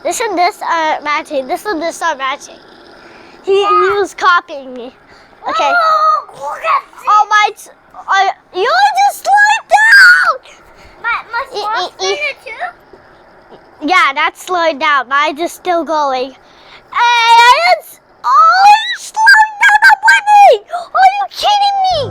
This and this are matching. This and this are matching. He was copying me. Okay. Oh my! You just slowed down. My small spinner too? Yeah, that's slowing down. Mine is still going. Hey, you're slowing down. I'm winning. Are you kidding me?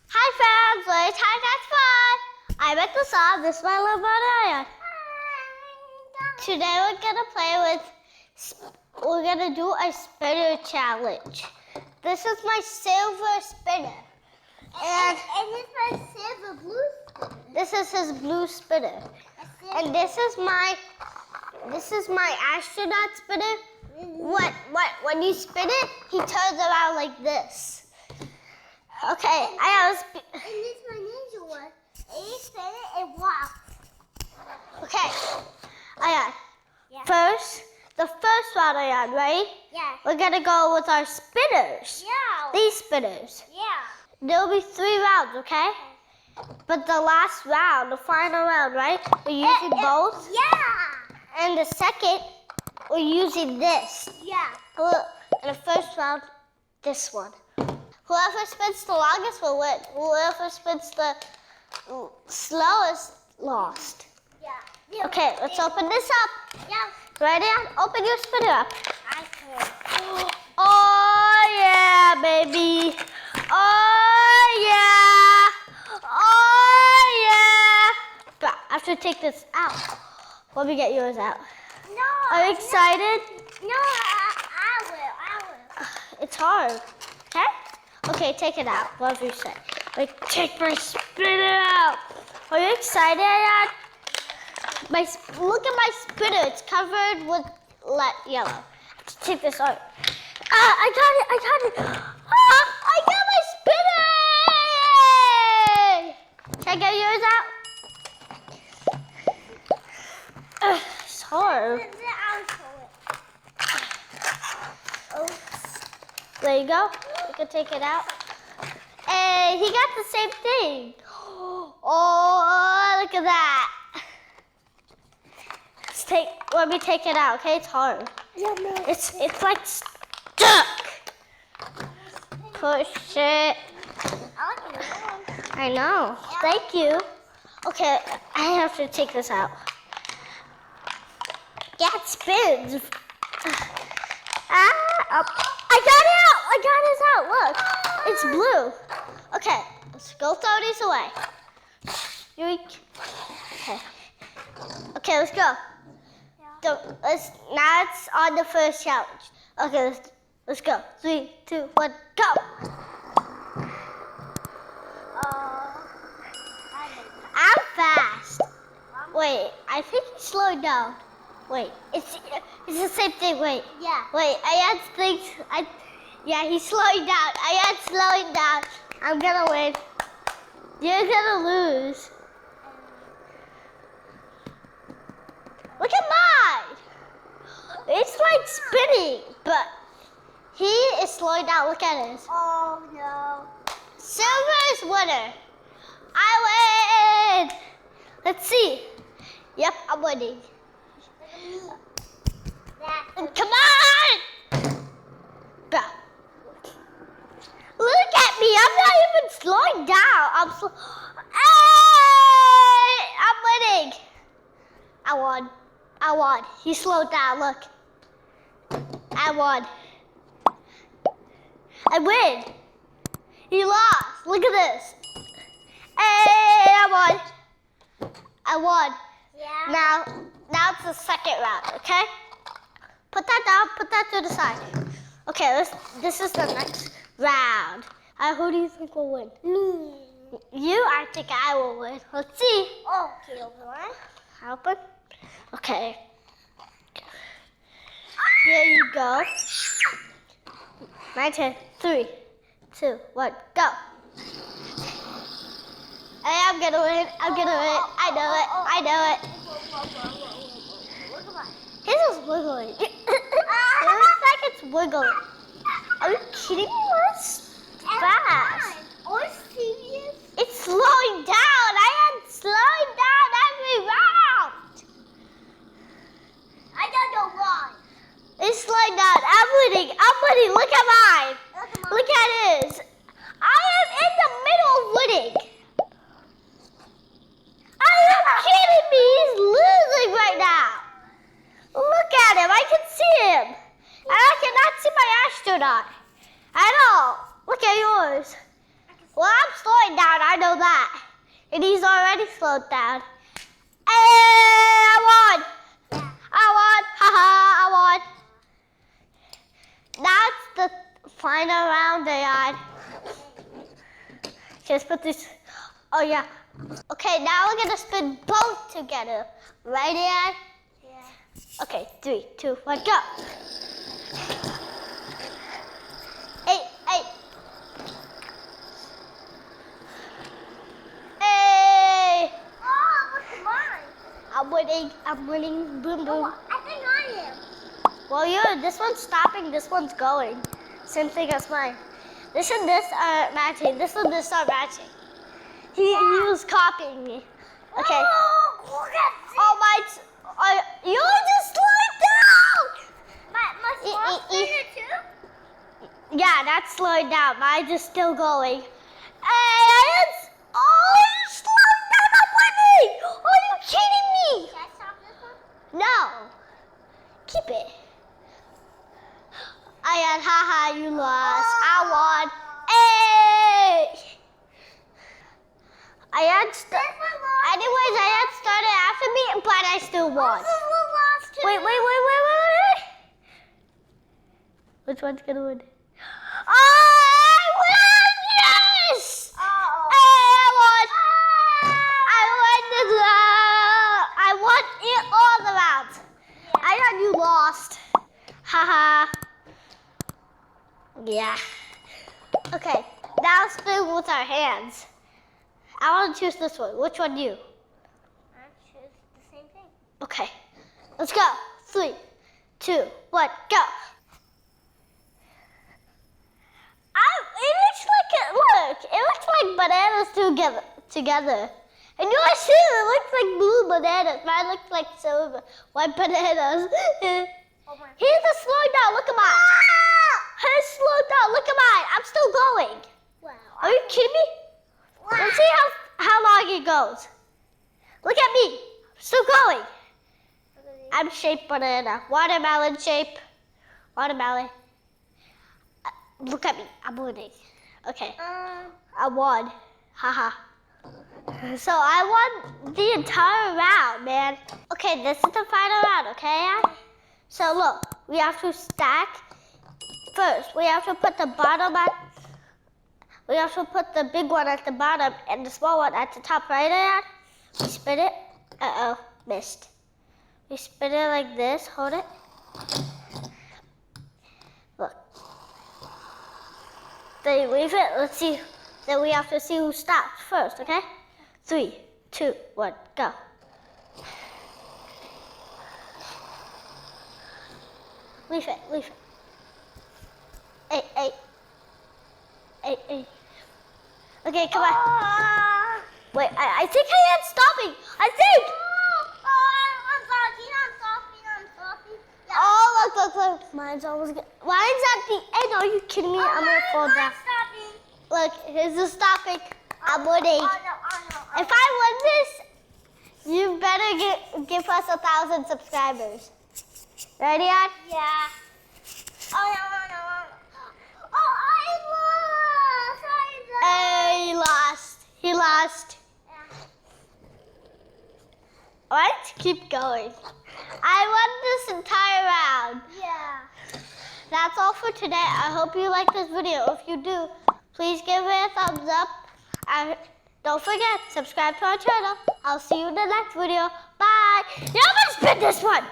Hi fans, let's have that fun. I'm Aitisaam. This is my little brother Ayan. Today we're gonna do a spinner challenge. This is my silver spinner. And this is my silver blue spinner. this is his blue spinner. And this is my astronaut spinner. When you spin it, he turns around like this. Okay, And this is my ninja one. And you spin it, it walks. Okay, Ayan. Yeah. The first round, Ayan, right? Yeah. We're gonna go with our spinners. Yeah. These spinners. Yeah. There'll be 3 rounds, okay? But the last round, the final round, right? We're using both. Yeah. And the second, we're using this. Yeah. And the first round, this one. Whoever spins the longest will win. Whoever spins the slowest lost. Yeah. Okay, let's open this up. Yeah. Ready? Open your spinner up. I can. Oh yeah, baby. Oh yeah. Oh yeah. But I have to take this out. Let me get yours out. No. Are you excited? No, I will. It's hard. Okay? Okay, take it out. Whatever you say. Like, take my spinner out. Are you excited, Ayan? Look at my spinner. It's covered with yellow. Let's take this out. I got it. I got my spinner! Can I get yours out? It's hard. There you go. You can take it out. Hey, he got the same thing. Oh, look at that. Let me take it out, okay? It's hard. Yeah, no. It's like stuck. Push it. I know. Thank you. Okay, I have to take this out. Yeah, it spins. Up. I got it out. Look, it's blue. Okay, let's go throw these away. Okay, let's go. Now it's on the first challenge. Okay, let's go. 3, 2, 1, go. I'm fast. Wait, I think he slowed down. Wait, it's the same thing. Wait. Yeah. Wait, Ayan thinks yeah, he's slowing down. Ayan's slowing down. I'm gonna win. You're gonna lose. Look at mine. It's like spinning, but he is slowing down. Look at his. Oh no. Silver is winner. I win. Let's see. Yep, I'm winning. Come on! Bro. Look at me. I'm not even slowing down. Hey! I'm winning. I won. He slowed down. Look. I won. I win. He lost. Look at this. Hey, I won. Yeah. Now it's the second round, okay? Put that down, put that to the side. Okay, this is the next round. Who do you think will win? Me. You? I think I will win. Let's see. Okay, open. Open? Okay. Here you go. My turn. 3, 2, 1, go. Hey, I'm gonna win. I know it. His is wiggling. It looks like it's wiggling. Are you kidding me? What's fast? Are you serious? It's slowing down. I am slowing down every round. I don't know why. It's slowing down. I'm winning. Look at mine. Look at his. I am in the middle of winning. Are you kidding me? He's losing right now. Look at him. I can see him. And I cannot see my astronaut at all. Look at yours. Well, I'm slowing down. I know that. And he's already slowed down. Hey, I won. I won. Haha, I won. That's the final round, Dad. Just put this. Oh, yeah. Okay, now we're going to spin both together. Right, Dad? Yeah. Okay, 3, 2, 1, go. 8, 8. Hey! Oh, what's mine? I'm winning. Boom, boom. Oh, I think I am. Well, this one's stopping, this one's going. Same thing as mine. This and this are matching. This and this are matching. He was copying me. Okay. Oh, look at this. Oh, my. You're just slowing down. My small spinner too? Yeah, that's slowing down. Mine is still going. Hey, you're slowing down. I'm winning. Are you kidding me? Should I stop this one? No. Keep it. Haha, you lost. I won. Hey! Anyways, I had started after me, but I still won. Wait. Which one's gonna win? I won! Yes! Hey, I won! I won it all the rounds. I thought you lost. Haha. Yeah. Okay, now spin with our hands. I want to choose this one. Which one do you? I choose the same thing. Okay, let's go. 3, 2, 1, go. It looks like bananas together. And yours too, it looks like blue bananas. Mine looks like silver, white bananas. Here's the slow down. Look at mine. Here's slow down. Look at mine. I'm still going. Wow. Are you kidding me? Let's see how long it goes. Look at me. I'm still going. I'm shaped banana. Watermelon shape. Watermelon. Look at me. I'm winning. Okay. I won. Haha. So I won the entire round, man. Okay, this is the final round, okay? So look, we have to stack. First, we have to put the bottom at. We have to put the big one at the bottom and the small one at the top, right, Dad? We spin it. Uh-oh, missed. We spin it like this. Hold it. Look. Then you leave it. Let's see. Then we have to see who stops first, okay? 3, 2, 1, go. Leave it. 8, 8. 8, 8. Okay, come on. Wait, I think I am stopping. I think. I'm stopping. Yeah. Oh, look. Mine's almost good. Mine's at the end. Are you kidding me? I'm going to fall down. Stopping. Look, here's the stopping. I'm winning. Oh, no. If I win this, you better give us 1,000 subscribers. Ready, Dad? Yeah. Oh, no. Oh, I lost. He lost. Yeah. All right, keep going. I won this entire round. Yeah. That's all for today. I hope you like this video. If you do, please give it a thumbs up. And don't forget, subscribe to our channel. I'll see you in the next video. Bye. Yeah, I'm gonna spin this one.